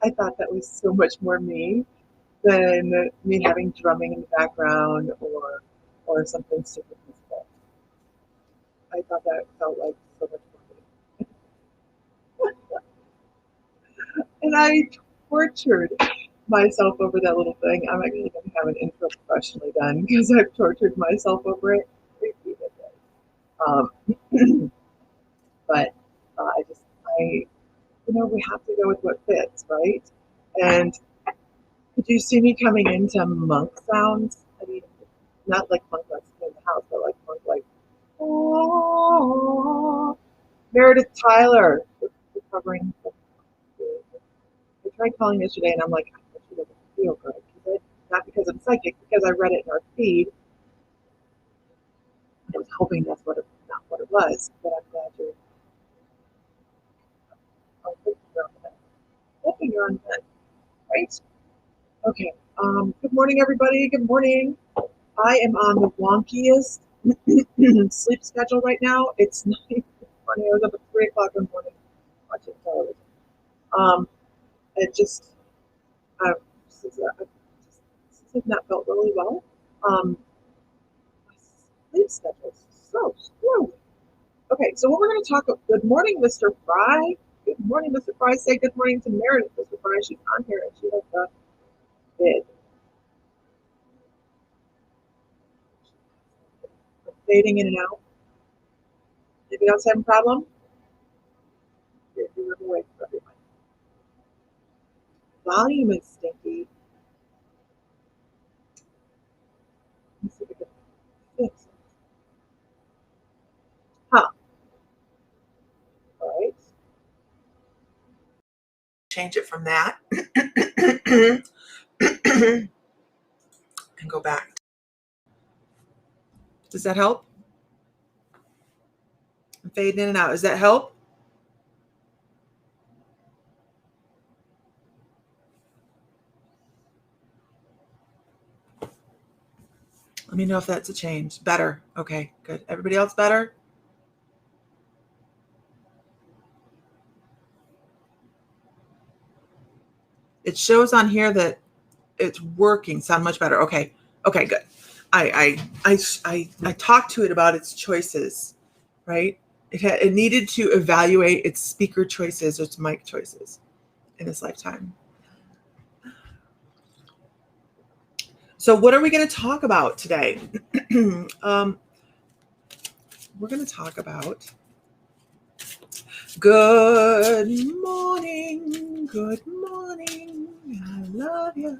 I thought that was so much more me than me having drumming in the background or something super peaceful. I thought that felt like so much more me. And I tortured myself over that little thing. I'm actually going to have an intro professionally done because I've tortured myself over it repeatedly. Um, but we have to go with what fits, right? And did you see me coming into monk sounds? I mean, not like monk like in the house, but like monk like, oh, Meredith Tyler recovering. I tried calling yesterday and I'm like, she doesn't feel good. Not because I'm psychic, because I read it in our feed. I was hoping that's not what it was, but I'm glad hoping you're on that, right? Okay. Good morning, everybody. Good morning. I am on the wonkiest sleep schedule right now. It's not even funny. I was up at 3 o'clock in the morning watching television. Um, it just, uh, this has not felt really well. My sleep schedule is so screwed. Okay, so what we're going to talk about. Good morning, Mr. Fry. Good morning, Mr. Fry. Say good morning to Meredith, Mr. Fry. She's on here and she has the bid. Fading in and out. Anybody else having a problem? You're away for everyone. Volume is stinky. Let me see if I can fix it. Huh. All right. Change it from that and go back. Does that help? I'm fading in and out. Does that help? Let me know if that's a change. Better. Okay, good. Everybody else better? It shows on here that it's working. Sound much better. Okay. Okay, good. I talked to it about its choices, right? It needed to evaluate its speaker choices or its mic choices in its lifetime. So what are we going to talk about today? We're going to talk about good morning, good morning, I love you.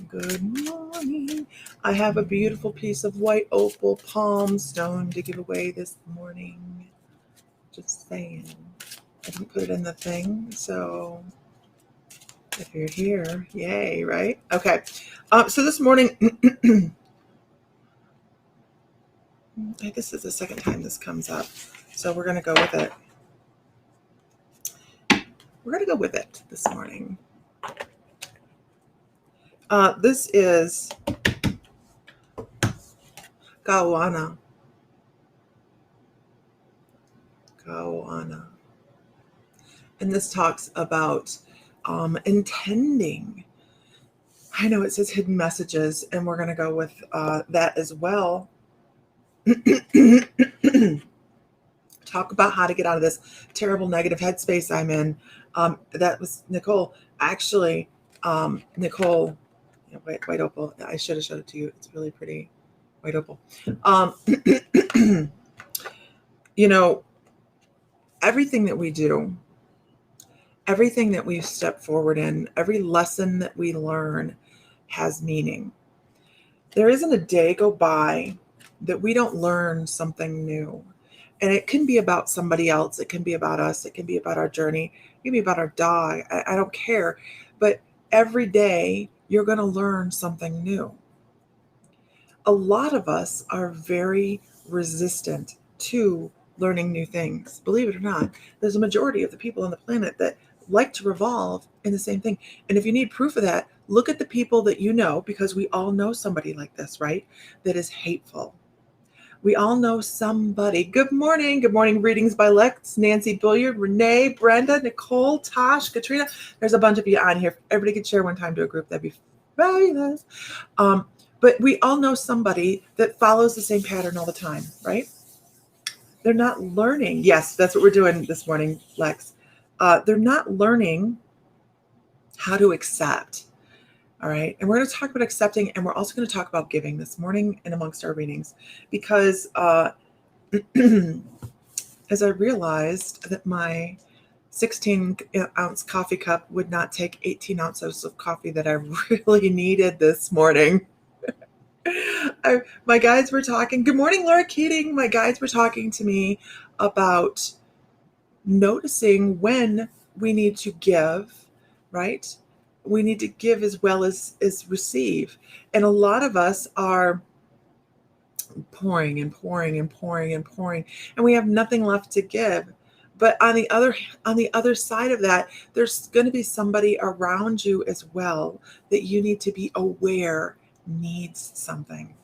Good morning. I have a beautiful piece of white opal palm stone to give away this morning. Just saying. I didn't put it in the thing, so if you're here, yay, right? Okay. So this morning, this is the second time this comes up, so we're going to go with it. We're going to go with it this morning. This is Gawana. And this talks about intending. I know it says hidden messages, and we're going to go with that as well. Talk about how to get out of this terrible negative headspace I'm in. That was Nicole. Actually, Nicole, white opal. I should have showed it to you. It's really pretty. White opal. Everything that we do, everything that we step forward in, every lesson that we learn has meaning. There isn't a day go by that we don't learn something new. And it can be about somebody else. It can be about us. It can be about our journey. It can be about our dog. I don't care. But every day you're going to learn something new. A lot of us are very resistant to learning new things. Believe it or not, there's a majority of the people on the planet that like to revolve in the same thing. And if you need proof of that, look at the people that you know, because we all know somebody like this, right? That is hateful. We all know somebody. Good morning. Good morning. Readings by Lex, Nancy Billiard, Renee, Brenda, Nicole, Tosh, Katrina. There's a bunch of you on here. Everybody could share one time to a group. That'd be fabulous. But we all know somebody that follows the same pattern all the time, right? They're not learning. Yes, that's what we're doing this morning, Lex. They're not learning how to accept. All right. And we're going to talk about accepting, and we're also going to talk about giving this morning and amongst our readings, because as I realized that my 16-ounce coffee cup would not take 18 ounces of coffee that I really needed this morning. My guides were talking. Good morning, Laura Keating. My guides were talking to me about noticing when we need to give, right? We need to give as well as receive. And a lot of us are pouring and pouring and pouring and pouring, and we have nothing left to give. But on the other side of that, there's going to be somebody around you as well that you need to be aware needs something.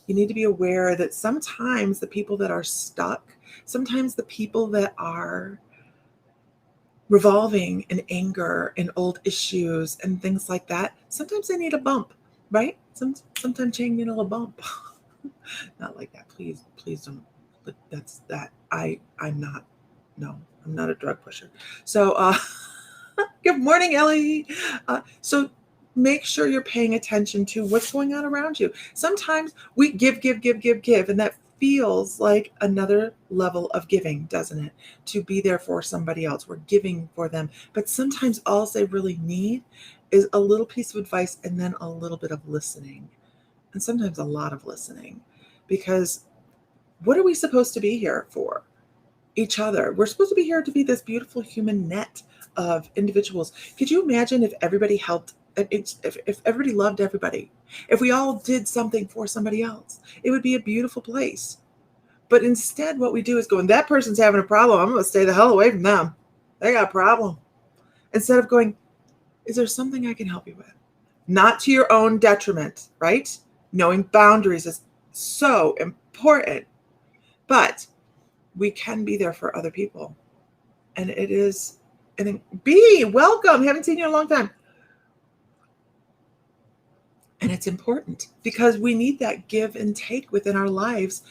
You need to be aware that sometimes the people that are stuck, sometimes the people that are revolving in anger and old issues and things like that, sometimes they need a bump, right? Sometimes you need a little bump. Not like that. Please don't. That's that. I'm not. No, I'm not a drug pusher. So, good morning, Ellie. So make sure you're paying attention to what's going on around you. Sometimes we give, and that feels like another level of giving, doesn't it? To be there for somebody else. We're giving for them. But sometimes all they really need is a little piece of advice and then a little bit of listening. And sometimes a lot of listening. Because what are we supposed to be here for? Each other. We're supposed to be here to be this beautiful human net of individuals. Could you imagine if everybody helped, if everybody loved everybody, if we all did something for somebody else? It would be a beautiful place. But instead, what we do is go, and that person's having a problem, I'm going to stay the hell away from them. They got a problem. Instead of going, is there something I can help you with? Not to your own detriment, right? Knowing boundaries is so important. But we can be there for other people. And it is, and B, welcome. Haven't seen you in a long time. And it's important because we need that give and take within our lives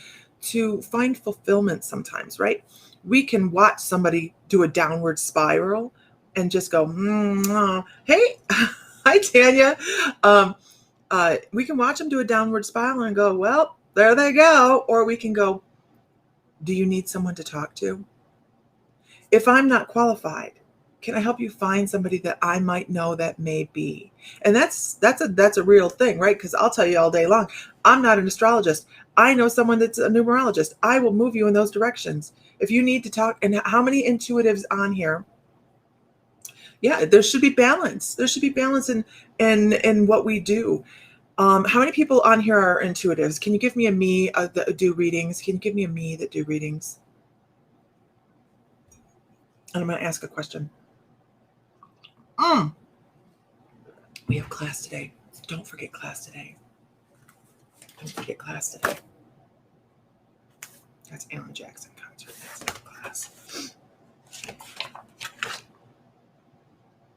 to find fulfillment sometimes, right? We can watch somebody do a downward spiral and just go, hey, hi, Tanya. We can watch them do a downward spiral and go, well, there they go. Or we can go, do you need someone to talk to? If I'm not qualified, can I help you find somebody that I might know that may be? And that's a real thing, right? Because I'll tell you all day long, I'm not an astrologist. I know someone that's a numerologist. I will move you in those directions. If you need to talk, and how many intuitives on here? Yeah, there should be balance. There should be balance in what we do. How many people on here are intuitives? Can you give me a me that do readings? Can you give me a me that do readings? And I'm going to ask a question. We have class today. Don't forget class today. Don't forget class today. That's Alan Jackson concert. That's not class.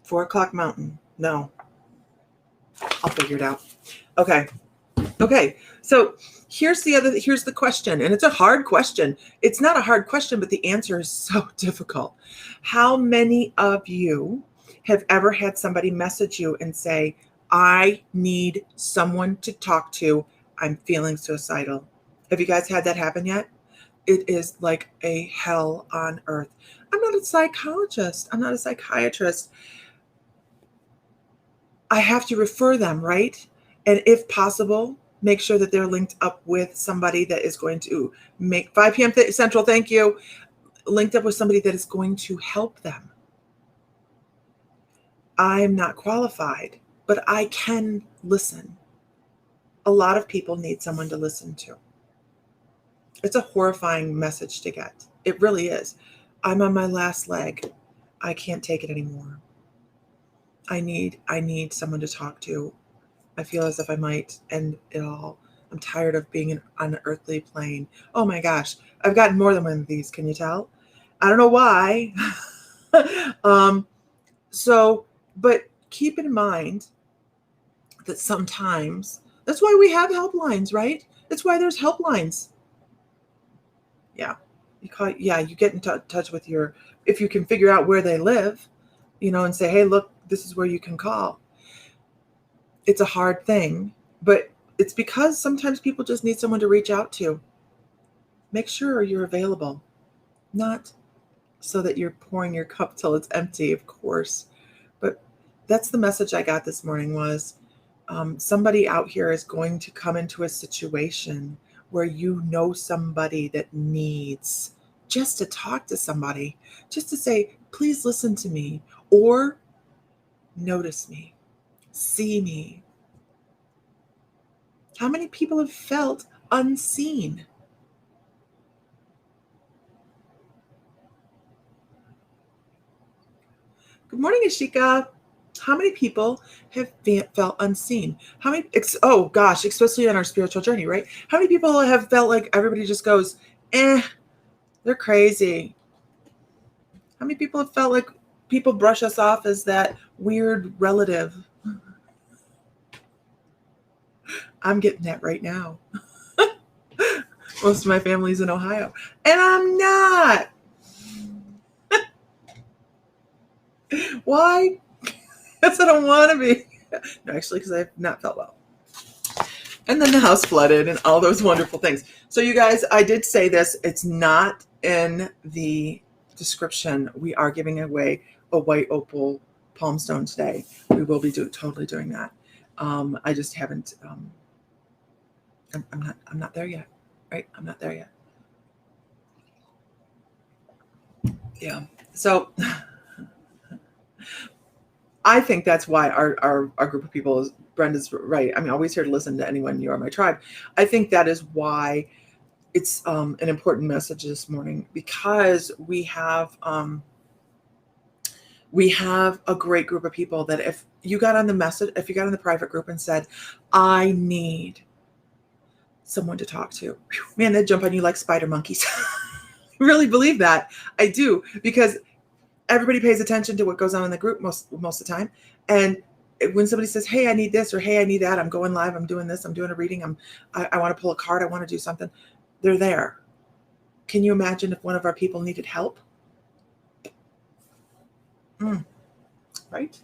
4:00 Mountain. No. I'll figure it out. Okay. So here's the question, and it's a hard question. It's not a hard question, but the answer is so difficult. How many of you have ever had somebody message you and say, I need someone to talk to. I'm feeling suicidal. Have you guys had that happen yet? It is like a hell on earth. I'm not a psychologist. I'm not a psychiatrist. I have to refer them, right? And if possible, make sure that they're linked up with somebody that is going to make 5 p.m. Central, thank you, linked up with somebody that is going to help them. I'm not qualified, but I can listen. A lot of people need someone to listen to. It's a horrifying message to get. It really is. I'm on my last leg. I can't take it anymore. I need someone to talk to. I feel as if I might end it all. I'm tired of being on an earthly plane. Oh my gosh, I've gotten more than one of these. Can you tell? I don't know why. But keep in mind that sometimes, that's why we have helplines, right? That's why there's helplines. Yeah. You get in touch with if you can figure out where they live, and say, hey, look, this is where you can call. It's a hard thing, but it's because sometimes people just need someone to reach out to. Make sure you're available, not so that you're pouring your cup till it's empty, of course. But that's the message I got this morning was somebody out here is going to come into a situation where somebody that needs just to talk to somebody, just to say, please listen to me, or notice me, see me. How many people have felt unseen? Good morning, Ashika. How many people have felt unseen? How many, oh gosh, especially on our spiritual journey, right? How many people have felt like everybody just goes, they're crazy? How many people have felt like people brush us off as that weird relative? I'm getting that right now. Most of my family's in Ohio, and I'm not. Why? Because I don't want to be. No, actually, because I have not felt well. And then the house flooded and all those wonderful things. So you guys, I did say this. It's not in the description. We are giving away a white opal palm stone today. We will be totally doing that. I just haven't. I'm not there yet. Right? I'm not there yet. Yeah. So I think that's why our group of people is, Brenda's right. I'm always here to listen to anyone. You are my tribe. I think that is why it's an important message this morning, because we have a great group of people that if you got on the private group and said, I need someone to talk to, man, they'd jump on you like spider monkeys. I really believe that. I do, because everybody pays attention to what goes on in the group most of the time. And when somebody says, hey, I need this, or hey, I need that, I'm going live, I'm doing this, I'm doing a reading, I want to pull a card, I want to do something, they're there. Can you imagine if one of our people needed help? Right?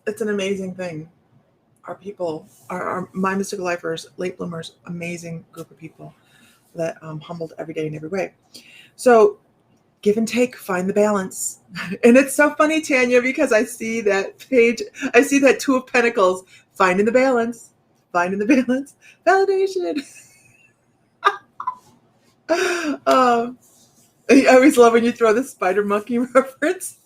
It's an amazing thing. Our people, our My Mystical Lifers, late bloomers, amazing group of people that humbled every day in every way. So give and take, find the balance. And it's so funny, Tanya, because I see that page, I see that Two of Pentacles, finding the balance, validation. I always love when you throw the spider monkey reference.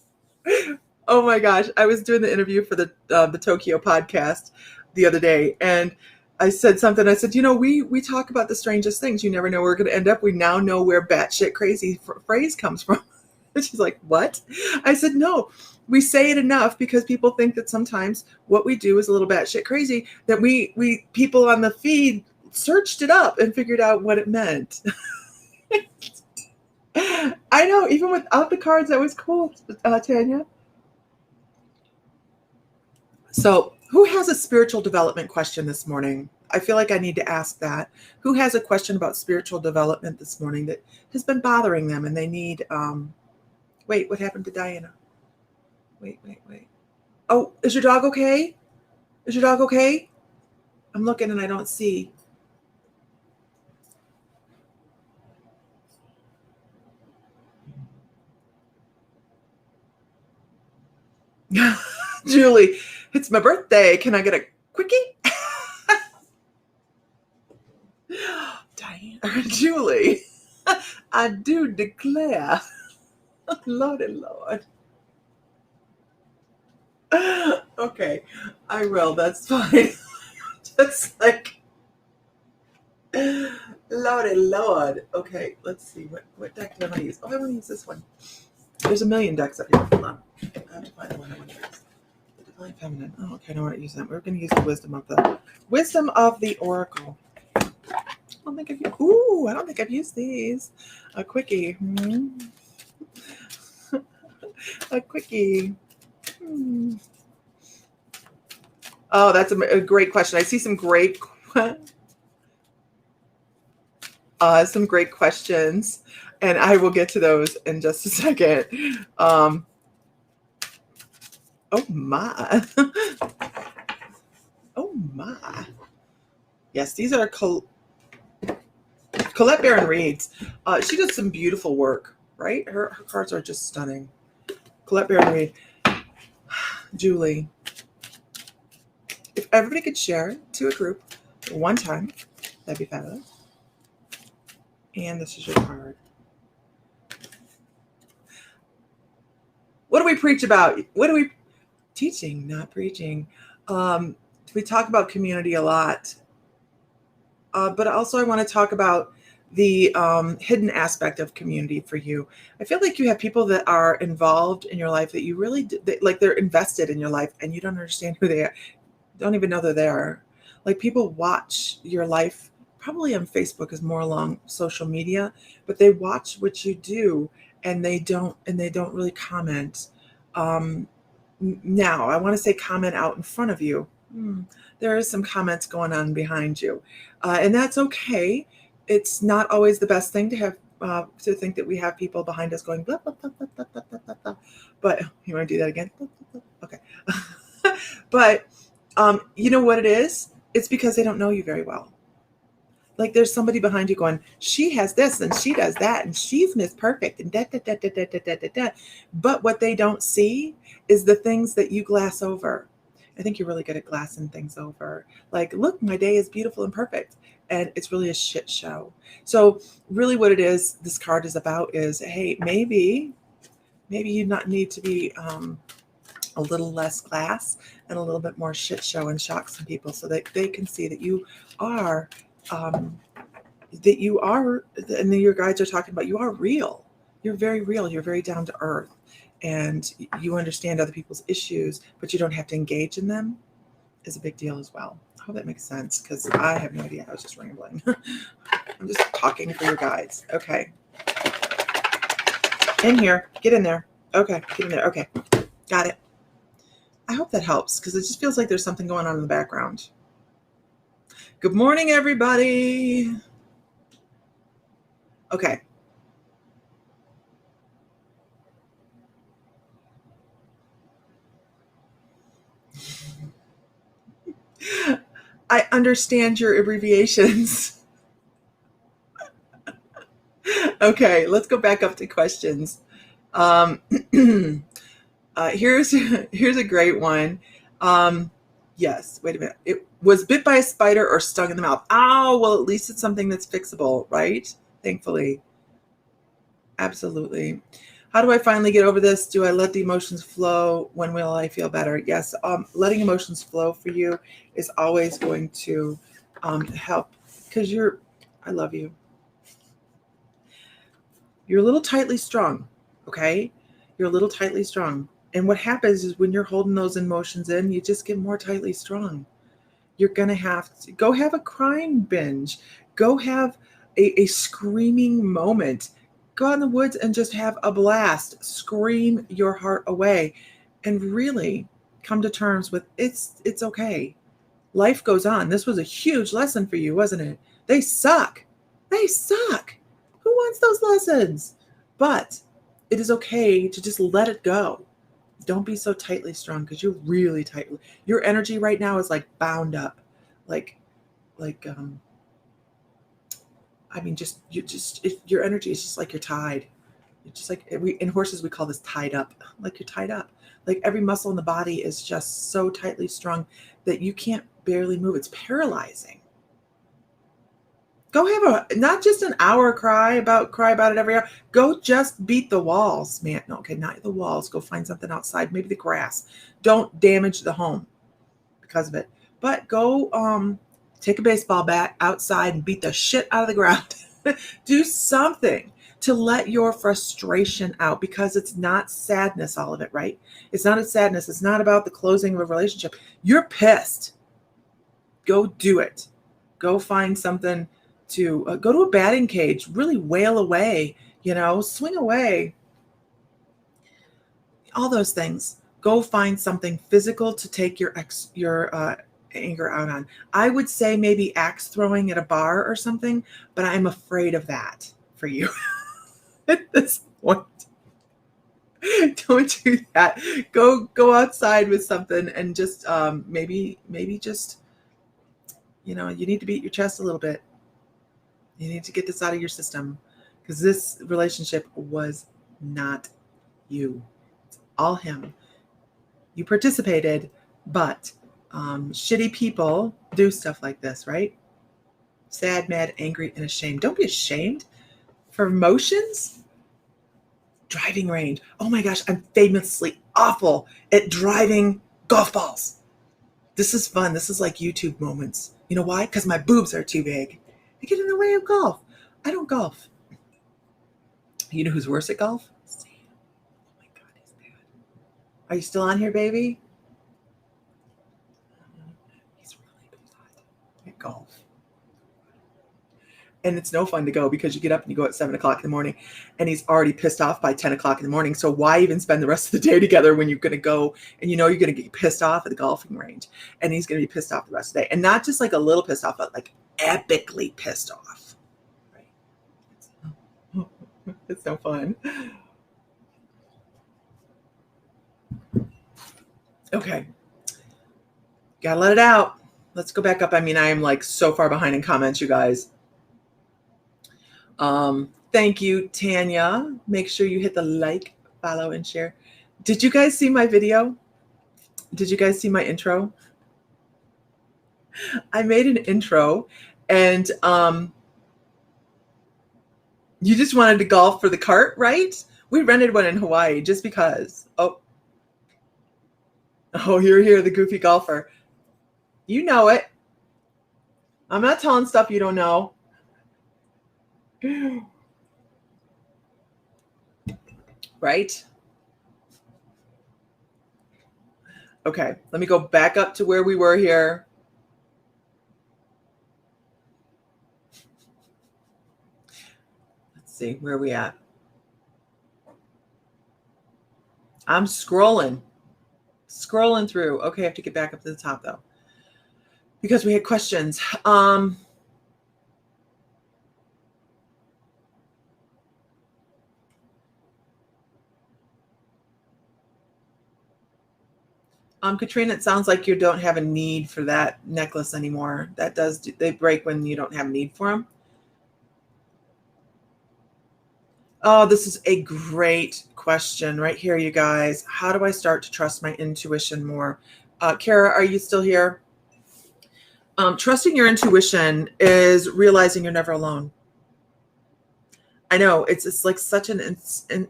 Oh my gosh, I was doing the interview for the Tokyo podcast the other day, and I said something. I said, we talk about the strangest things. You never know where we're going to end up. We now know where batshit crazy phrase comes from. And she's like, what? I said, no, we say it enough because people think that sometimes what we do is a little batshit crazy, that we people on the feed searched it up and figured out what it meant. I know, even without the cards, that was cool, Tanya. So who has a spiritual development question this morning? I feel like I need to ask that. Who has a question about spiritual development this morning that has been bothering them and they need, wait, what happened to Diana? Wait. Oh, is your dog okay? Is your dog okay? I'm looking and I don't see. Julie, it's my birthday. Can I get a quickie? Diana, Julie, I do declare. Lordy Lord. Okay, I will. That's fine. Just like, Lordy Lord. Okay, let's see. What deck do I want to use? Oh, I want to use this one. There's a million decks up here. Hold on. I have to find the one I want to use. The Divine Feminine. Oh, okay, I don't want to use that. We're going to use the Wisdom of the Oracle. don't think I've ooh, I don't think I've used these. A quickie. A quickie. Oh, that's a great question. I see some great questions, and I will get to those in just a second. Oh my. Oh my. Yes, these are Colette Baron Reed's. She does some beautiful work, right? Her cards are just stunning. Colette Baron Reed. Julie. If everybody could share to a group one time, that'd be fabulous. And this is your card. What do we preach about? What do we teaching, not preaching? We talk about community a lot, but also I want to talk about the hidden aspect of community for you. I feel like you have people that are involved in your life that you really like. They're invested in your life, and you don't understand who they are. Don't even know they're there. Like, people watch your life. Probably on Facebook is more along social media, but they watch what you do, and they don't really comment. Now, I want to say comment out in front of you. There is some comments going on behind you, and that's okay. It's not always the best thing to have to think that we have people behind us going blah blah blah blah blah blah blah blah. But you want to do that again? Blah, blah, blah. Okay. But you know what it is? It's because they don't know you very well. Like, there's somebody behind you going, she has this and she does that and she's Miss Perfect and da da da da da da da da da. But what they don't see is the things that you glass over. I think you're really good at glassing things over. Like, look, my day is beautiful and perfect. And it's really a shit show. So really what it is, this card is about is, hey, maybe you not need to be a little less glass and a little bit more shit show and shock some people so that they can see that you are, and then your guides are talking about, you are real. You're very real. You're very down to earth, and you understand other people's issues, but you don't have to engage in them is a big deal as well. I hope that makes sense, because I have no idea. I was just rambling. I'm just talking for your guides. Okay. In here. Get in there. Okay. Get in there. Okay. Got it. I hope that helps, because it just feels like there's something going on in the background. Good morning, everybody. Okay. I understand your abbreviations. Okay, let's go back up to questions. Here's a great one. Yes, wait a minute. It was bit by a spider or stung in the mouth. Oh, well, at least it's something that's fixable, right? Thankfully. Absolutely. How do I finally get over this? Do I let the emotions flow? When will I feel better? Yes, letting emotions flow for you is always going to help, because I love you. You're a little tightly strung, okay? You're a little tightly strung. And what happens is when you're holding those emotions in, you just get more tightly strung. You're going to have to go have a crying binge. Go have a screaming moment. Go out in the woods and just have a blast. Scream your heart away and really come to terms with it's okay. Life goes on. This was a huge lesson for you, wasn't it? They suck. They suck. Who wants those lessons? But it is okay to just let it go. Don't be so tightly strung, because you're really tightly. Your energy right now is like bound up. Your energy is just like you're tied. You're just like, in horses we call this tied up. Like, you're tied up. Like, every muscle in the body is just so tightly strung that you can't barely move. It's paralyzing. Go have not just an hour cry about it every hour. Go just beat the walls, man. No, okay, not the walls. Go find something outside, maybe the grass. Don't damage the home because of it. But go take a baseball bat outside and beat the shit out of the ground. Do something to let your frustration out, because it's not sadness, all of it, right? It's not a sadness. It's not about the closing of a relationship. You're pissed. Go do it. Go find something to go to a batting cage, really wail away, swing away, all those things. Go find something physical to take your anger out on. I would say maybe axe throwing at a bar or something, but I'm afraid of that for you at this point. Don't do that. Go outside with something and just maybe just you need to beat your chest a little bit. You need to get this out of your system, because this relationship was not you. It's all him. You participated, but shitty people do stuff like this, right? Sad, mad, angry, and ashamed. Don't be ashamed for emotions. Driving range. Oh my gosh, I'm famously awful at driving golf balls. This is fun. This is like YouTube moments. You know why? Because my boobs are too big. They get in the way of golf. I don't golf. You know who's worse at golf? Sam. Oh my God, he's bad. Are you still on here, baby? He's really bad at golf. And it's no fun to go, because you get up and you go at 7 o'clock in the morning and he's already pissed off by 10 o'clock in the morning. So why even spend the rest of the day together when you're going to go and you're going to get pissed off at the golfing range, and he's going to be pissed off the rest of the day. And not just like a little pissed off, but like epically pissed off. Right? It's no fun. Okay. Gotta let it out. Let's go back up. I mean, I am like so far behind in comments, you guys. Thank you, Tanya. Make sure you hit the like, follow, and share. Did you guys see my video? Did you guys see my intro? I made an intro, and you just wanted to golf for the cart, right? We rented one in Hawaii just because. Oh, you're here, the goofy golfer. You know it. I'm not telling stuff you don't know. Right? Okay, let me go back up to where we were here. Let's see, where are we at? I'm scrolling through. Okay, I have to get back up to the top though, because we had questions. Katrina, it sounds like you don't have a need for that necklace anymore. They break when you don't have a need for them. Oh, this is a great question right here, you guys. How do I start to trust my intuition more? Kara, are you still here? Trusting your intuition is realizing you're never alone. I know it's like such an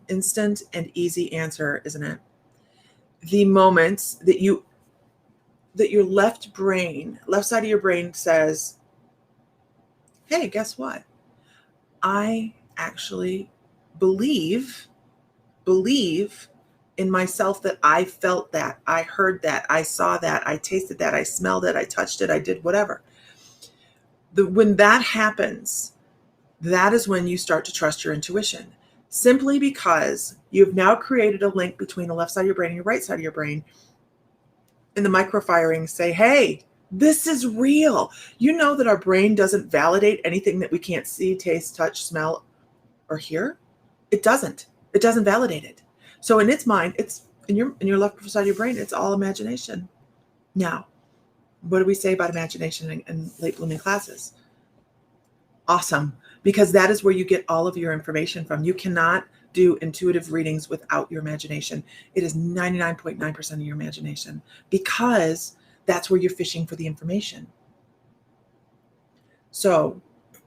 instant and easy answer, isn't it? The moment that your left side of your brain says, hey, guess what? I actually believe in myself that I felt that, I heard that, I saw that, I tasted that, I smelled it, I touched it, I did whatever. When that happens, that is when you start to trust your intuition. Simply because you've now created a link between the left side of your brain and your right side of your brain. And the microfirings say, hey, this is real. You know that our brain doesn't validate anything that we can't see, taste, touch, smell, or hear. It doesn't validate it. So in its mind, it's in your left side of your brain, it's all imagination. Now, what do we say about imagination in late blooming classes? Awesome. Because that is where you get all of your information from. You cannot do intuitive readings without your imagination. It is 99.9% of your imagination, because that's where you're fishing for the information. So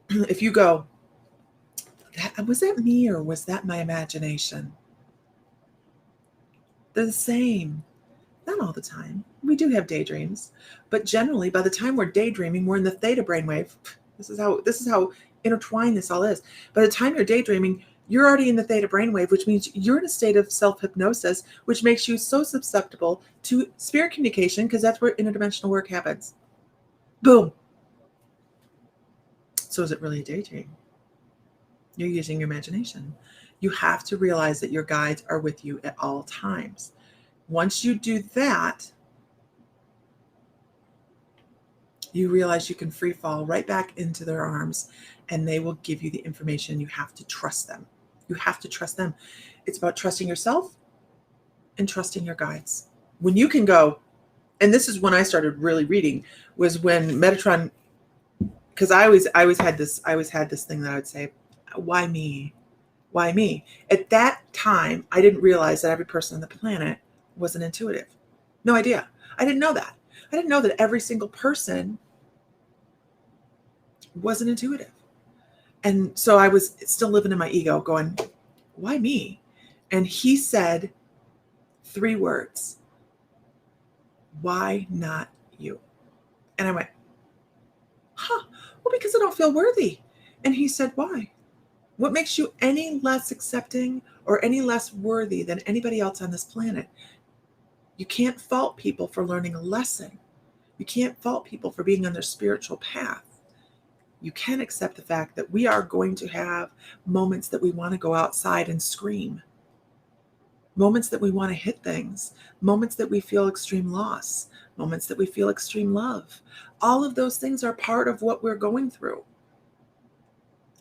if you go, was that me or was that my imagination? They're the same. Not all the time. We do have daydreams, but generally by the time we're daydreaming, we're in the theta brainwave. This is how intertwined this all is. By the time you're daydreaming, you're already in the theta brainwave, which means you're in a state of self-hypnosis, which makes you so susceptible to spirit communication, because that's where interdimensional work happens. Boom. So is it really a daydream? You're using your imagination. You have to realize that your guides are with you at all times. Once you do that, you realize you can free fall right back into their arms, and they will give you the information. You have to trust them. You have to trust them. It's about trusting yourself and trusting your guides. When you can go, and this is when I started really reading, was when Metatron, because I always had this thing that I would say, why me? Why me? At that time, I didn't realize that every person on the planet was an intuitive. No idea. I didn't know that. I didn't know that every single person was an intuitive. And so I was still living in my ego going, why me? And he said 3 words, why not you? And I went, well, because I don't feel worthy. And he said, why? What makes you any less accepting or any less worthy than anybody else on this planet? You can't fault people for learning a lesson. You can't fault people for being on their spiritual path. You can accept the fact that we are going to have moments that we want to go outside and scream, moments that we want to hit things, moments that we feel extreme loss, moments that we feel extreme love. All of those things are part of what we're going through.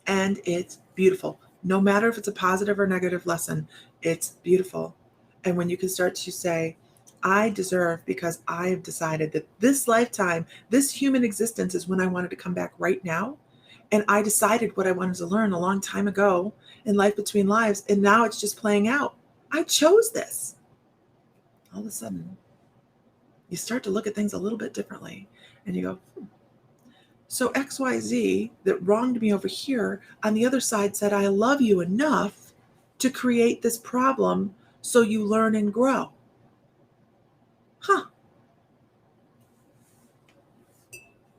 And it's beautiful. No matter if it's a positive or negative lesson, it's beautiful. And when you can start to say, I deserve, because I have decided that this lifetime, this human existence is when I wanted to come back right now. And I decided what I wanted to learn a long time ago in Life Between Lives. And now it's just playing out. I chose this. All of a sudden, you start to look at things a little bit differently. And you go, so XYZ that wronged me over here on the other side said, I love you enough to create this problem so you learn and grow.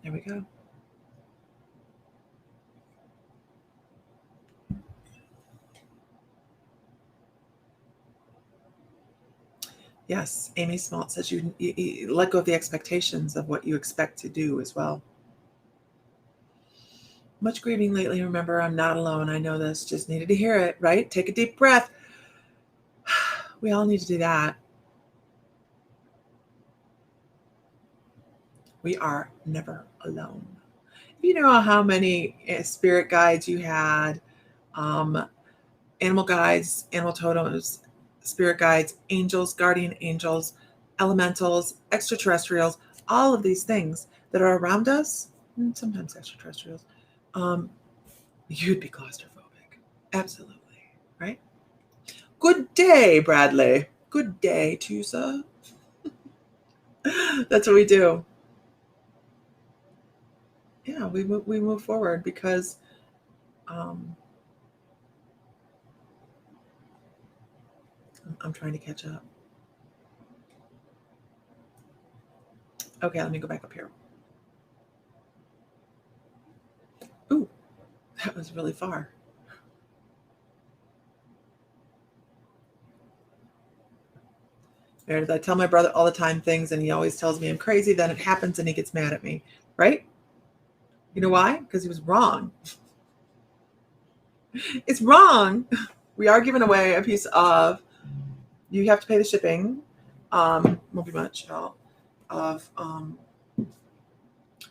There we go. Yes, Amy Smalt says you let go of the expectations of what you expect to do as well. Much grieving lately. Remember, I'm not alone. I know this. Just needed to hear it, right? Take a deep breath. We all need to do that. We are never alone. You know how many spirit guides you had, animal guides, animal totems, spirit guides, angels, guardian angels, elementals, extraterrestrials, all of these things that are around us, and sometimes extraterrestrials, you'd be claustrophobic. Absolutely, right? Good day, Bradley. Good day, Tusa. That's what we do. Yeah, we move forward because I'm trying to catch up. Okay, let me go back up here. Ooh, that was really far. Meredith, I tell my brother all the time things and he always tells me I'm crazy. Then it happens and he gets mad at me, right? You know why? Because he was wrong. It's wrong. We are giving away a piece of, you have to pay the shipping, won't be much at all, of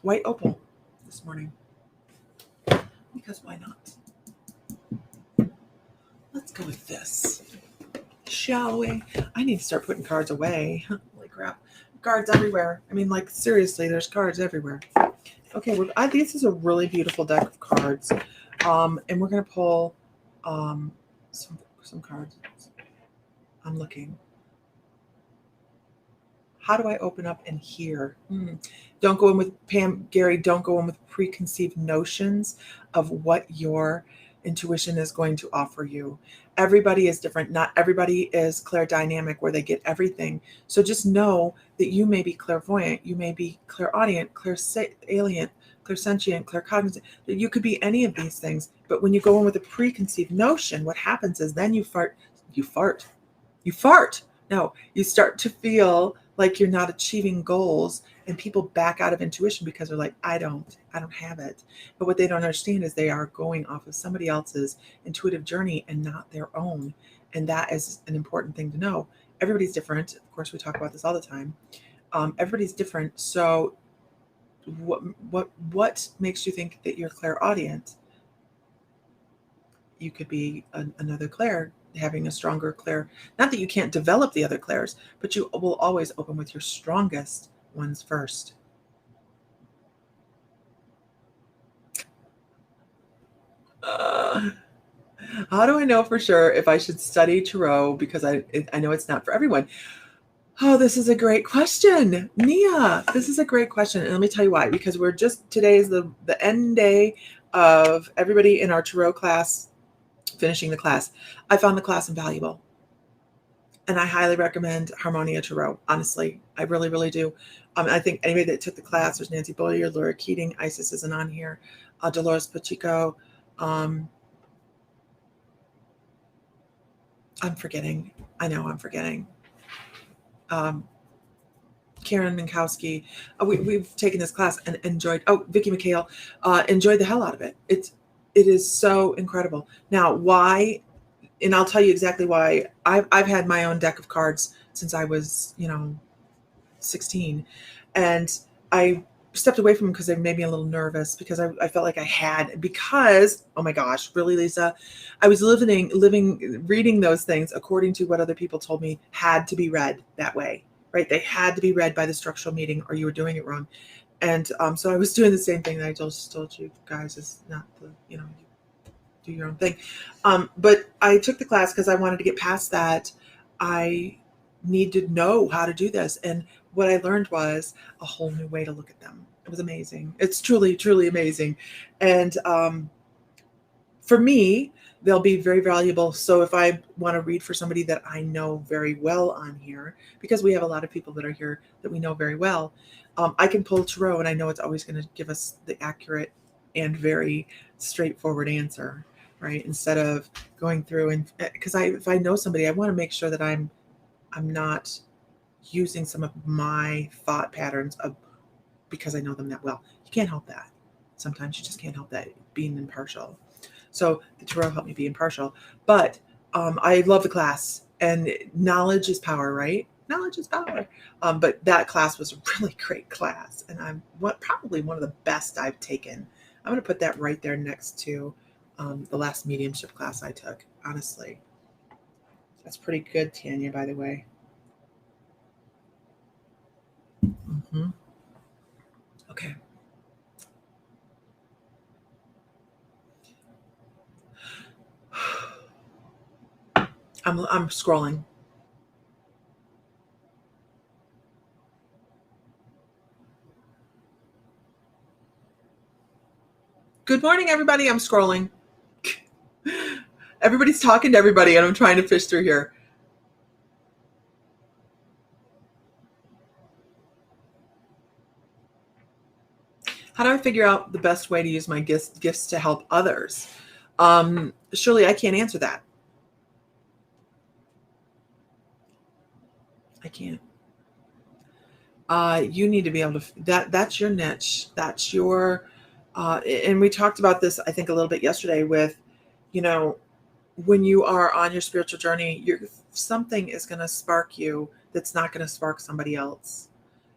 white opal this morning. Because why not? Let's go with this. Shall we? I need to start putting cards away. Holy crap. Cards everywhere. I mean, like, seriously, there's cards everywhere. Okay, this is a really beautiful deck of cards. And we're going to pull some cards. I'm looking. How do I open up and hear? Don't go in with, Pam, Gary, don't go in with preconceived notions of what your intuition is going to offer you. Everybody is different. Not everybody is clairdynamic where they get everything. So just know that you may be clairvoyant, you may be clairaudient, clairsalient, clairsentient, claircognizant. You could be any of these things. But when you go in with a preconceived notion, what happens is then you fart. No, you start to feel like you're not achieving goals, and people back out of intuition because they're like, I don't have it. But what they don't understand is they are going off of somebody else's intuitive journey and not their own. And that is an important thing to know. Everybody's different. Of course, we talk about this all the time. Everybody's different. So what makes you think that you're clairaudient? You could be another clair, having a stronger clair. Not that you can't develop the other clairs, but you will always open with your strongest ones first. How do I know for sure if I should study tarot? Because I know it's not for everyone. Oh, this is a great question, Nia. This is a great question, and let me tell you why. Because today is the end day of everybody in our tarot class finishing the class. I found the class invaluable, and I highly recommend Harmonia Tarot. Honestly, I really, really do. I think anybody that took the class, there's Nancy Boyer, Laura Keating, Isis isn't on here, Dolores Pacheco. I'm forgetting. I know I'm forgetting. Karen Minkowski. We've taken this class and enjoyed. Oh, Vicki McHale, enjoyed the hell out of it. It is so incredible. Now, why? And I'll tell you exactly why. I've had my own deck of cards since I was 16, and I stepped away from them because they made me a little nervous because I felt like I had, because, oh my gosh, really, Lisa, I was reading those things according to what other people told me had to be read that way, right? They had to be read by the structural meeting or you were doing it wrong. And so I was doing the same thing that I just told you guys, is not the, you do your own thing. But I took the class because I wanted to get past that. I need to know how to do this. And what I learned was a whole new way to look at them. It was amazing. It's truly, truly amazing. And for me, they'll be very valuable. So if I want to read for somebody that I know very well on here, because we have a lot of people that are here that we know very well, I can pull tarot and I know it's always going to give us the accurate and very straightforward answer, right? Instead of going through, and because if I know somebody, I want to make sure that I'm not using some of my thought patterns because I know them that well. You can't help that. Sometimes you just can't help that, being impartial. So the tarot helped me be impartial. But I love the class, and knowledge is power, right? Knowledge is power. But that class was a really great class, and probably one of the best I've taken. I'm going to put that right there next to the last mediumship class I took. Honestly, that's pretty good, Tanya, by the way. Mm-hmm. Okay. I'm scrolling. Good morning, everybody. I'm scrolling. Everybody's talking to everybody, and I'm trying to fish through here. How do I figure out the best way to use my gifts to help others? Surely I can't answer that. I can't. You need to be able to, that's your niche. That's your, and we talked about this, I think, a little bit yesterday with, when you are on your spiritual journey, something is going to spark you that's not going to spark somebody else.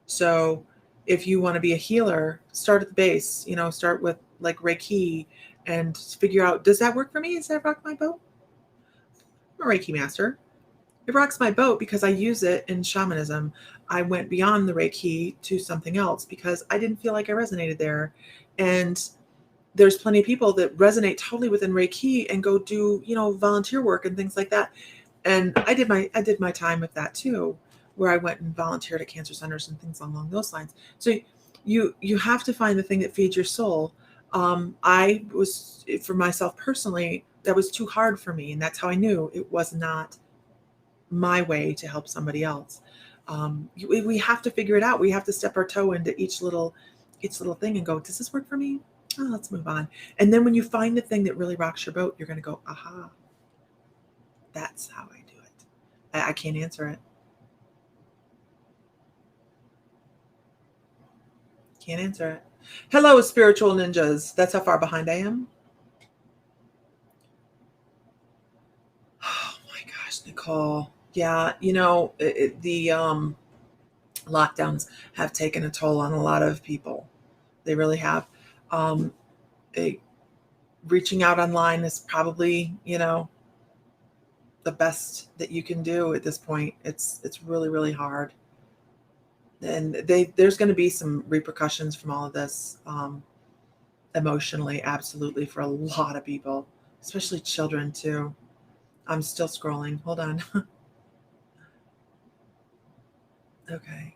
So if you want to be a healer, start at the base, start with like Reiki and figure out, does that work for me? Does that rock my boat? I'm a Reiki master. It rocks my boat because I use it in shamanism. I went beyond the Reiki to something else because I didn't feel like I resonated there. And there's plenty of people that resonate totally within Reiki and go do, volunteer work and things like that. And I did my time with that too, where I went and volunteered at cancer centers and things along those lines. So you have to find the thing that feeds your soul. I was, for myself personally, that was too hard for me, and that's how I knew it was not my way to help somebody else. We have to figure it out. We have to step our toe into each little thing and go, does this work for me? Oh, let's move on. And then when you find the thing that really rocks your boat, you're going to go, aha, that's how I do it. I can't answer it. Can't answer it. Hello, spiritual ninjas. That's how far behind I am. Oh my gosh, Nicole. Yeah, the lockdowns have taken a toll on a lot of people. They really have. Um, Reaching out online is probably, the best that you can do at this point. It's really, really hard. And there's going to be some repercussions from all of this, emotionally, absolutely, for a lot of people, especially children too. I'm still scrolling. Hold on. Okay.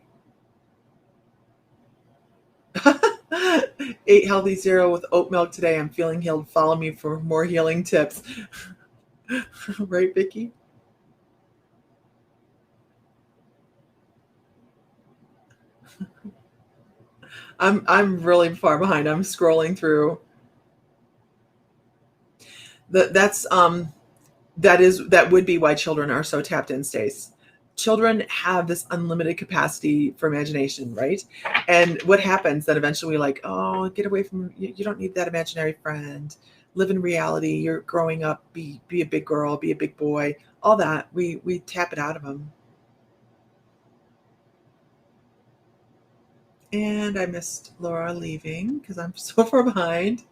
Ate healthy cereal with oat milk today. I'm feeling healed. Follow me for more healing tips. Right, Vicki? I'm really far behind. I'm scrolling through. That would be why children are so tapped in, Stace. Children have this unlimited capacity for imagination, right? And what happens then eventually, we're like, oh, get away from you don't need that imaginary friend. Live in reality. You're growing up. Be a big girl. Be a big boy. All that we tap it out of them. And I missed Laura leaving because I'm so far behind.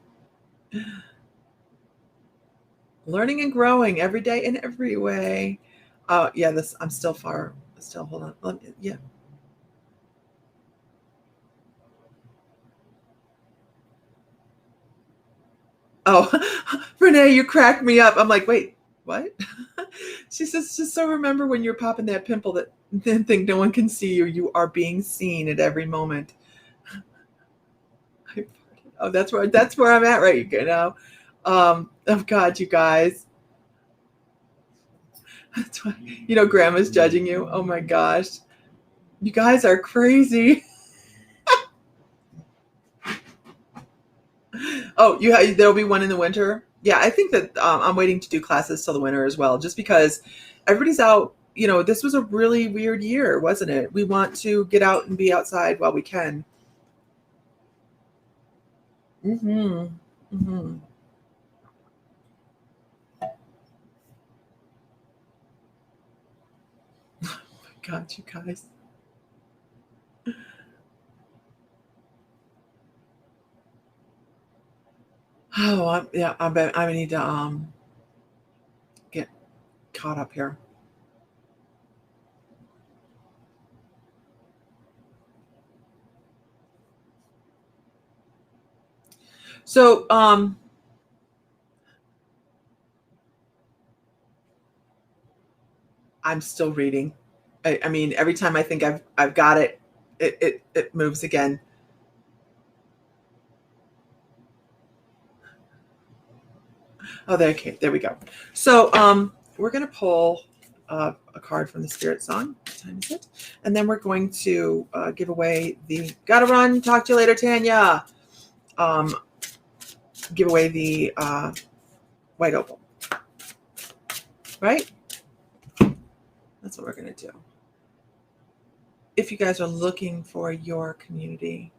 Learning and growing every day in every way. Oh yeah, this I'm still far. Still, hold on. Yeah. Oh, Renee, you cracked me up. I'm like, wait, what? She says, just so remember when you're popping that pimple that then think no one can see you. You are being seen at every moment. Oh, that's where I'm at right now. Oh God, you guys. That's why Grandma's judging you. Oh my gosh, you guys are crazy. Oh, there'll be one in the winter. Yeah, I think that I'm waiting to do classes till the winter as well, just because everybody's out. This was a really weird year, wasn't it? We want to get out and be outside while we can. Mm-hmm. Mm-hmm. Oh my God, you guys. Oh, yeah. I bet I need to get caught up here. So, I'm still reading. I mean, every time I think I've got it, it moves again. Oh, there we go. So, we're gonna pull a card from the Spirit Song. What time is it? And then we're going to give away the. Gotta run. Talk to you later, Tanya. Um, Give away the white opal. Right? That's what we're gonna do. If you guys are looking for your community,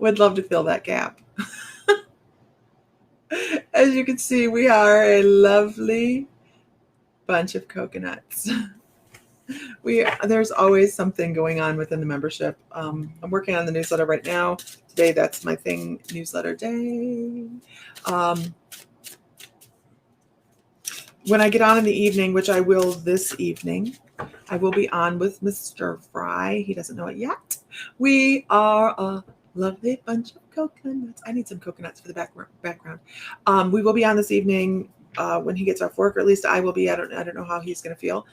would love to fill that gap. As you can see, we are a lovely bunch of coconuts. There's always something going on within the membership. I'm working on the newsletter right now. Today, that's my thing, newsletter day. When I get on in the evening, which I will this evening, I will be on with Mr. Fry. He doesn't know it yet. We are a lovely bunch of coconuts. I need some coconuts for the background. We will be on this evening when he gets off work, or at least I will be. I don't know how he's going to feel.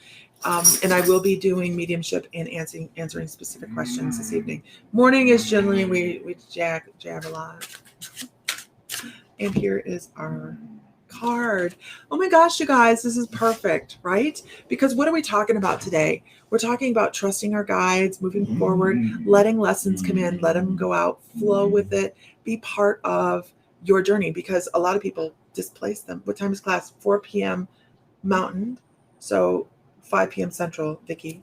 And I will be doing mediumship and answering specific questions this evening. Morning is generally we jab a lot. And here is our card. Oh my gosh, you guys, this is perfect, right? Because what are we talking about today? We're talking about trusting our guides, moving forward, letting lessons come in, let them go out, flow with it, be part of your journey, because a lot of people displace them. What time is class? 4 p.m. Mountain, so 5 p.m. Central, Vicki.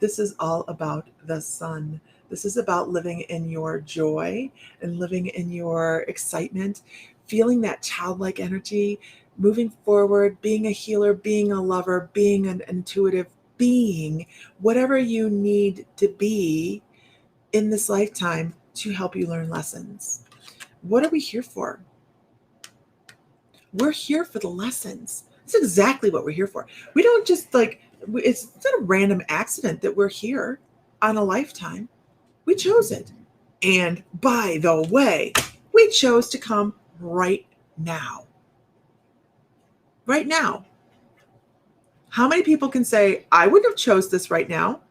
This is all about the sun. This is about living in your joy and living in your excitement, feeling that childlike energy, moving forward, being a healer, being a lover, being an intuitive being, whatever you need to be in this lifetime to help you learn lessons. What are we here for? We're here for the lessons. That's exactly what we're here for. We don't just it's not a random accident that we're here on a lifetime. We chose it. And by the way, we chose to come right now. Right now. How many people can say, I wouldn't have chose this right now?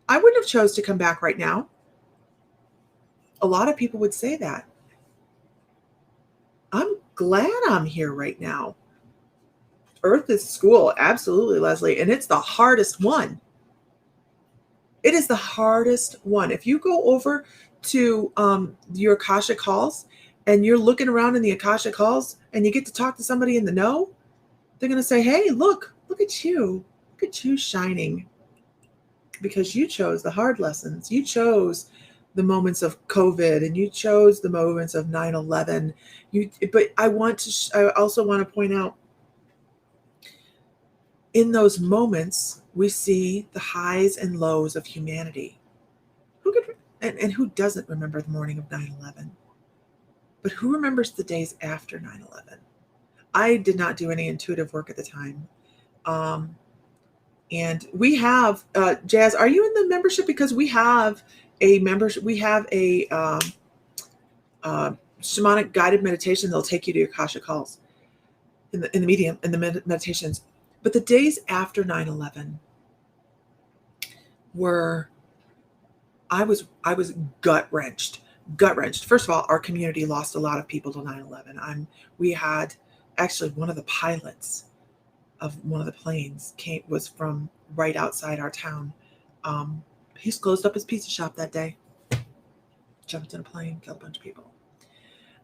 I wouldn't have chose to come back right now. A lot of people would say that. I'm glad I'm here right now. Earth is school, absolutely, Leslie, and it's the hardest one. It is the hardest one. If you go over to your Akashic Halls and you're looking around in the Akashic Halls and you get to talk to somebody in the know, they're going to say, hey, look at you. Look at you shining. Because you chose the hard lessons. You chose the moments of COVID and you chose the moments of 9/11. But I also want to point out, in those moments, we see the highs and lows of humanity. And who doesn't remember the morning of 9/11? But who remembers the days after 9/11? I did not do any intuitive work at the time. And we have, Jazz, are you in the membership? Because we have a membership, we have a shamanic guided meditation that'll take you to your Akashic Halls in the meditations. But the days after 9/11 were, I was gut wrenched. First of all, our community lost a lot of people to 9/11. We had actually one of the pilots of one of the planes was from right outside our town. He's closed up his pizza shop that day. Jumped in a plane, killed a bunch of people,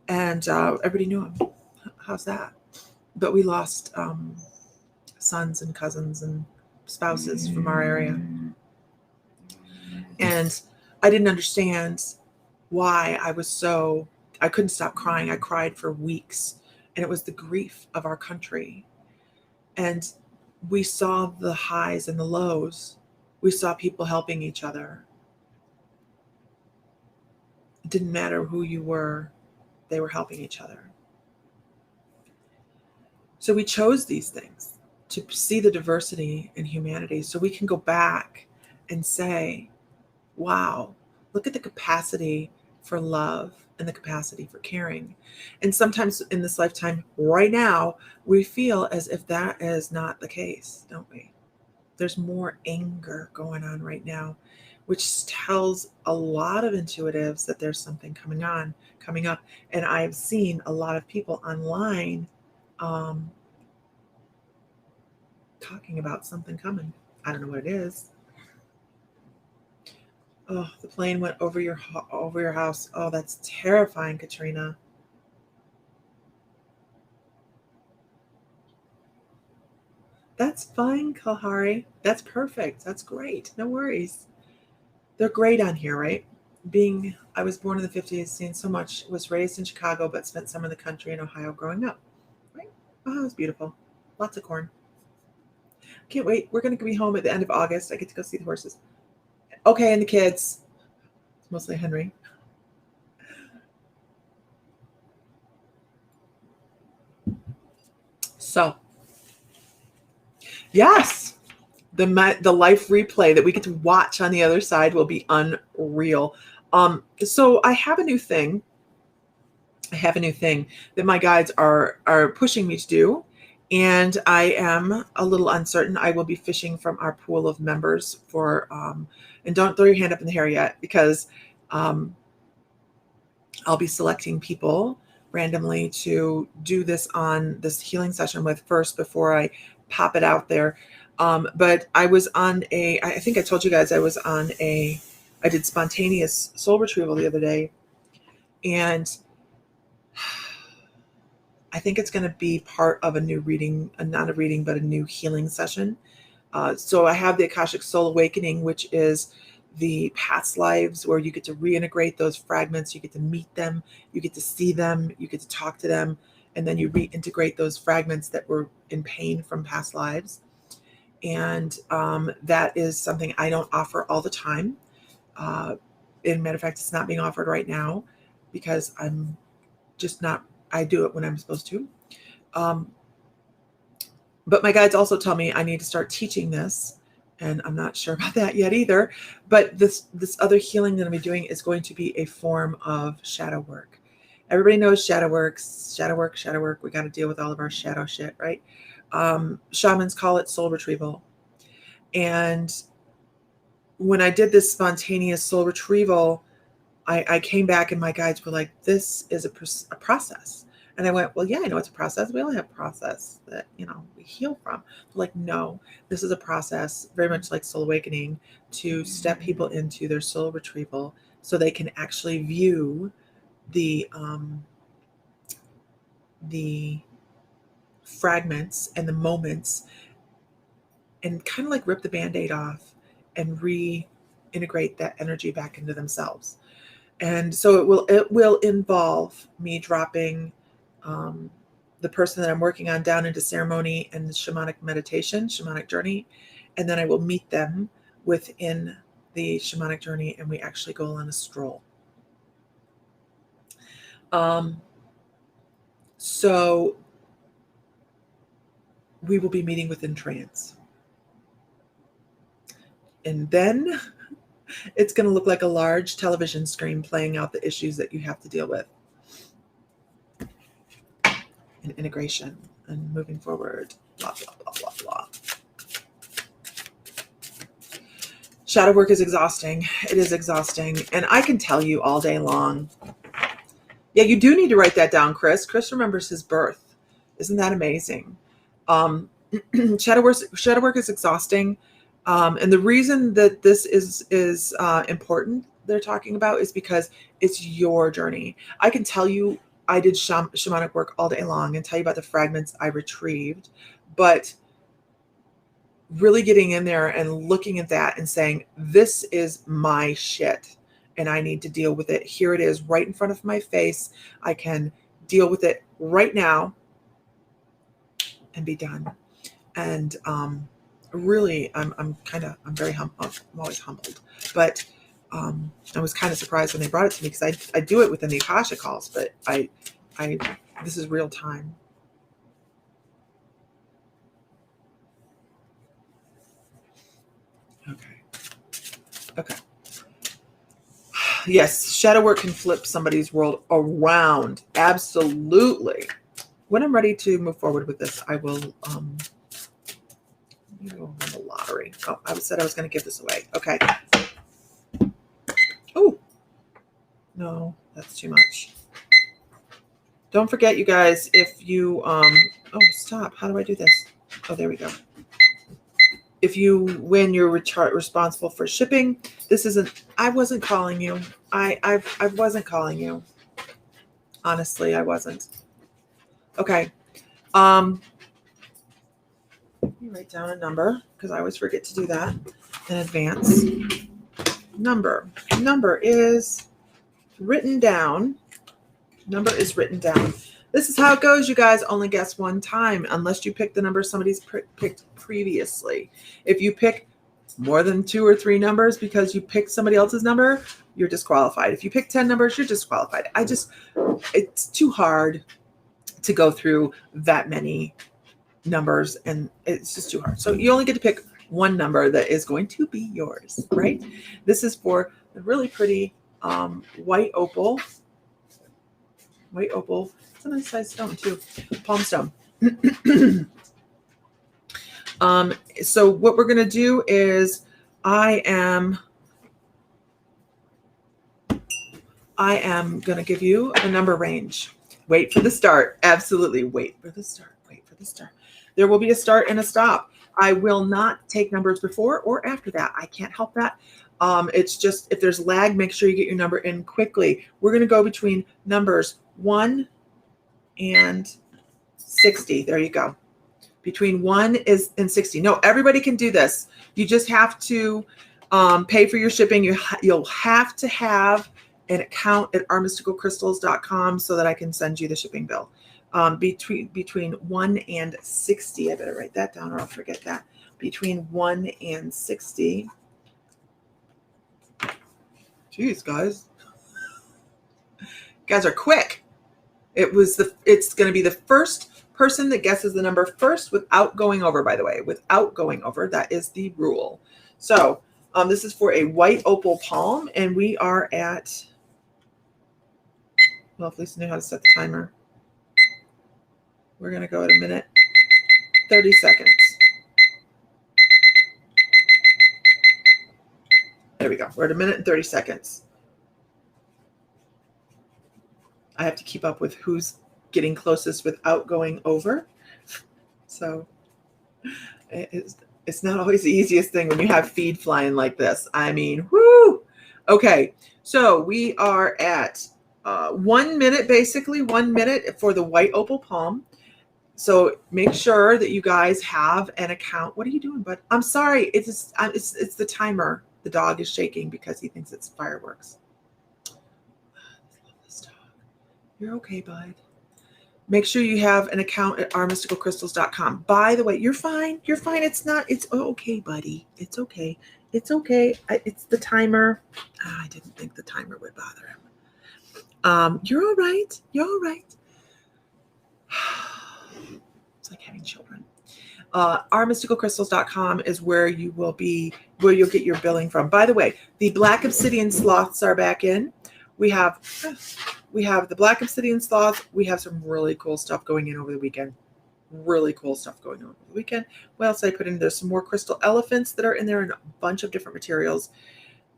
and everybody knew him. How's that? But we lost sons and cousins and spouses from our area, and I didn't understand why I couldn't stop crying. I cried for weeks, and it was the grief of our country. And we saw the highs and the lows. We saw people helping each other. It didn't matter who you were, they were helping each other. So we chose these things to see the diversity in humanity so we can go back and say, wow, look at the capacity for love and the capacity for caring. And sometimes in this lifetime, right now, we feel as if that is not the case, don't we? There's more anger going on right now, which tells a lot of intuitives that there's something coming up. And I've seen a lot of people online talking about something coming. I don't know what it is. Oh, the plane went over your house. Oh, that's terrifying, Katrina. That's fine, Kalhari. That's perfect. That's great. No worries. They're great on here, right? I was born in the 50s, seen so much, was raised in Chicago, but spent some in the country in Ohio growing up. Right? Oh, it's beautiful. Lots of corn. Can't wait. We're going to be home at the end of August. I get to go see the horses. Okay, and the kids. It's mostly Henry. So, yes, the life replay that we get to watch on the other side will be unreal. So I have a new thing. That my guides are pushing me to do, and I am a little uncertain. I will be fishing from our pool of members for, and don't throw your hand up in the air yet, because I'll be selecting people randomly to do this healing session with first before I pop it out there. But I was on I think I told you guys I did spontaneous soul retrieval the other day, and I think it's going to be part of a new reading, not a reading, but a new healing session So I have the Akashic Soul Awakening, which is the past lives where you get to reintegrate those fragments. You get to meet them, you get to see them, you get to talk to them, and then you reintegrate those fragments that were in pain from past lives. And that is something I don't offer all the time. In matter of fact, it's not being offered right now because I'm just not, I do it when I'm supposed to. But my guides also tell me I need to start teaching this, and I'm not sure about that yet either. But this other healing that I'm doing is going to be a form of shadow work. Everybody knows shadow work, shadow work, shadow work. We got to deal with all of our shadow shit, right? Shamans call it soul retrieval. And when I did this spontaneous soul retrieval, I came back and my guides were like, this is a process. And I went, well, yeah, I know it's a process. We all have process that, we heal from. They're like, no, this is a process very much like soul awakening to step people into their soul retrieval so they can actually view the fragments and the moments and kind of like rip the Band-Aid off and reintegrate that energy back into themselves. And so it will involve me dropping the person that I'm working on down into ceremony and shamanic meditation, shamanic journey, and then I will meet them within the shamanic journey, and we actually go on a stroll. So we will be meeting within trance, and then it's going to look like a large television screen playing out the issues that you have to deal with. And integration and moving forward, blah, blah, blah, blah, blah. Shadow work is exhausting. It is exhausting. And I can tell you all day long. Yeah, you do need to write that down, Chris. Chris remembers his birth. Isn't that amazing? Shadow work is exhausting. And the reason that this is important, they're talking about, is because it's your journey. I can tell you I did shamanic work all day long and tell you about the fragments I retrieved, but really getting in there and looking at that and saying, this is my shit and I need to deal with it. Here it is right in front of my face. I can deal with it right now and be done. And really, I'm very humbled. I'm always humbled, but I was kind of surprised when they brought it to me because I do it within the Akasha calls, but this is real time. Okay. Yes, shadow work can flip somebody's world around. Absolutely. When I'm ready to move forward with this, I will go on the lottery. Oh, I said I was going to give this away. Okay. Oh, no, that's too much. Don't forget, you guys, if you, oh, stop. How do I do this? Oh, there we go. If you win, you're responsible for shipping. This isn't, I wasn't calling you. I wasn't calling you. Honestly, I wasn't. Okay. Let me write down a number because I always forget to do that in advance. Number is written down. Number is written down. This is how it goes, you guys. Only guess one time unless you pick the number somebody's picked previously. If you pick more than 2 or 3 numbers because you picked somebody else's number, you're disqualified. If you pick 10 numbers, you're disqualified. It's too hard to go through that many numbers, and it's just too hard. So you only get to pick one number that is going to be yours, right? This is for the really pretty white opal. White opal. It's a nice size stone too. Palm stone. So what we're going to do is I am going to give you a number range. Wait for the start. Absolutely. Wait for the start. Wait for the start. There will be a start and a stop. I will not take numbers before or after that. I can't help that. It's just, if there's lag, make sure you get your number in quickly. We're going to go between numbers 1 and 60. There you go. Between 1 and 60. No, everybody can do this. You just have to pay for your shipping. You'll have to have an account at ourmysticalcrystals.com so that I can send you the shipping bill. Between 1 and 60. I better write that down or I'll forget that. Between 1 and 60. Jeez, guys. You guys are quick. It's going to be the first person that guesses the number first without going over, by the way. Without going over. That is the rule. So this is for a white opal palm, and we are at, well, if Lisa knew how to set the timer. We're going to go at a minute, 30 seconds. There we go. We're at a minute and 30 seconds. I have to keep up with who's getting closest without going over. So it's not always the easiest thing when you have feed flying like this. I mean, whoo! Okay, so we are at 1 minute, basically 1 minute for the white opal palm. So make sure that you guys have an account. What are you doing, bud? I'm sorry. It's the timer. The dog is shaking because he thinks it's fireworks. I love this dog. You're okay, bud. Make sure you have an account at ourmysticalcrystals.com. By the way, you're fine. You're fine. It's okay, buddy. It's okay. It's okay. It's the timer. I didn't think the timer would bother him. You're all right. You're all right. It's like having children. Ourmysticalcrystals.com is where you'll get your billing from. By the way, the black obsidian sloths are back in. We have the black obsidian sloth. We have some really cool stuff going in over the weekend. Really cool stuff going on over the weekend. What else did I put in? There's some more crystal elephants that are in there and a bunch of different materials.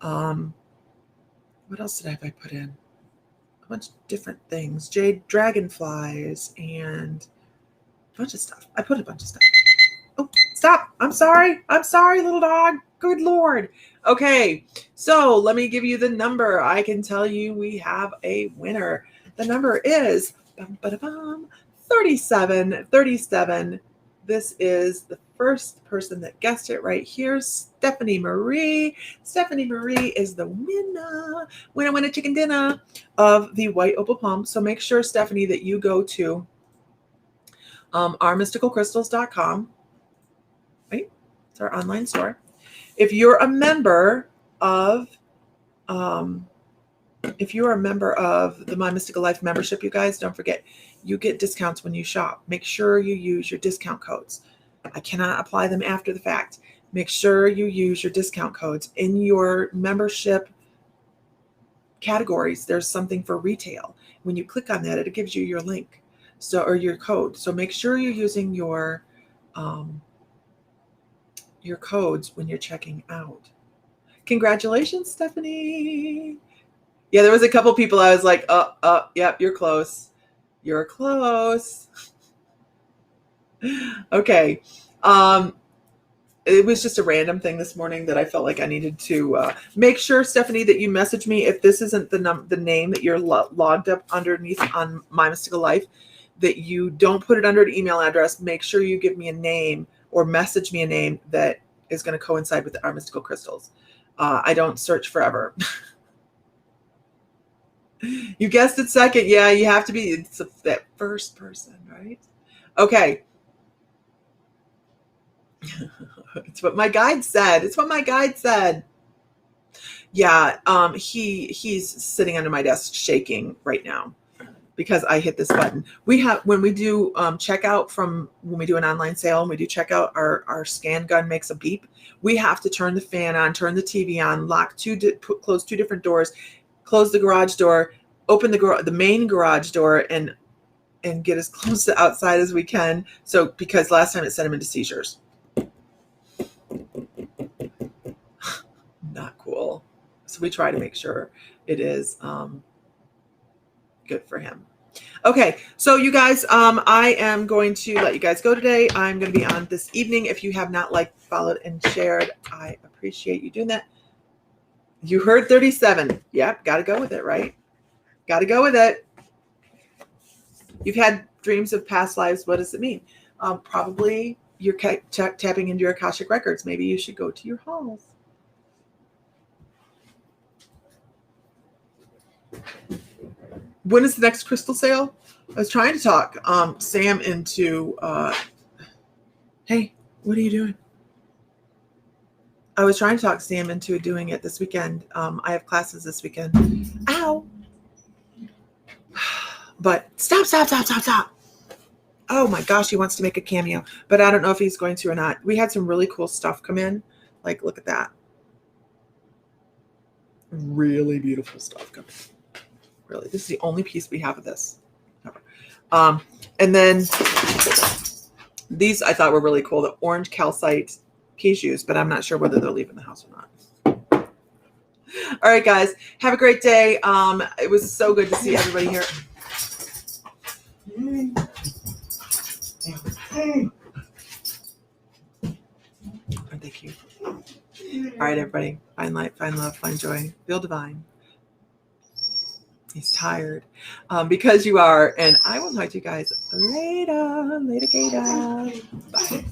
What else did I put in? A bunch of different things. Jade dragonflies and a bunch of stuff. I put a bunch of stuff. Oh, stop. I'm sorry. I'm sorry, little dog. Good Lord. Okay, so let me give you the number. I can tell you we have a winner. The number is 37. 37. This is the first person that guessed it right here, Stephanie Marie. Stephanie Marie is the winner. Winner, chicken dinner of the white opal palm. So make sure, Stephanie, that you go to ourmysticalcrystals.com. Right? It's our online store. If you're a member of the My Mystical Life membership, you guys, don't forget, you get discounts when you shop. Make sure you use your discount codes. I cannot apply them after the fact. Make sure you use your discount codes in your membership categories. There's something for retail. When you click on that, it gives you your link, or your code. So make sure you're using your codes when you're checking out. Congratulations, Stephanie. Yeah, there was a couple people I was like, yep, you're close. You're close. Okay. It was just a random thing this morning that I felt like I needed to make sure, Stephanie, that you message me if this isn't the name that you're logged up underneath on My Mystical Life, that you don't put it under an email address. Make sure you give me a name or message me a name that is going to coincide with our mystical crystals. I don't search forever. You guessed it second. Yeah, you have to be. It's that first person, right? Okay. It's what my guide said. It's what my guide said. Yeah, he's sitting under my desk shaking right now because I hit this button. We have, when we do checkout when we do an online sale and we do checkout, our scan gun makes a beep. We have to turn the fan on, turn the TV on, close two different doors, close the garage door, open the main garage door, and get as close to outside as we can. So, because last time it sent him into seizures. Not cool. So we try to make sure it is good for him. Okay, so you guys, I am going to let you guys go today. I'm going to be on this evening. If you have not liked, followed, and shared, I appreciate you doing that. You heard 37. Yep, got to go with it, right? Got to go with it. You've had dreams of past lives. What does it mean? Probably you're tapping into your Akashic records. Maybe you should go to your halls. When is the next crystal sale? I was trying to talk Sam into, hey, what are you doing? I was trying to talk Sam into doing it this weekend. I have classes this weekend. Ow. But stop. Oh my gosh, he wants to make a cameo, but I don't know if he's going to or not. We had some really cool stuff come in. Like, look at that. Really beautiful stuff coming. Really, this is the only piece we have of this. And then these I thought were really cool. The orange calcite Kijus, but I'm not sure whether they're leaving the house or not. All right, guys, have a great day. It was so good to see everybody here. Aren't they cute? All right, everybody. Find light, find love, find joy. Feel divine. He's tired because you are. And I will talk to you guys later. Later, Gator. Bye.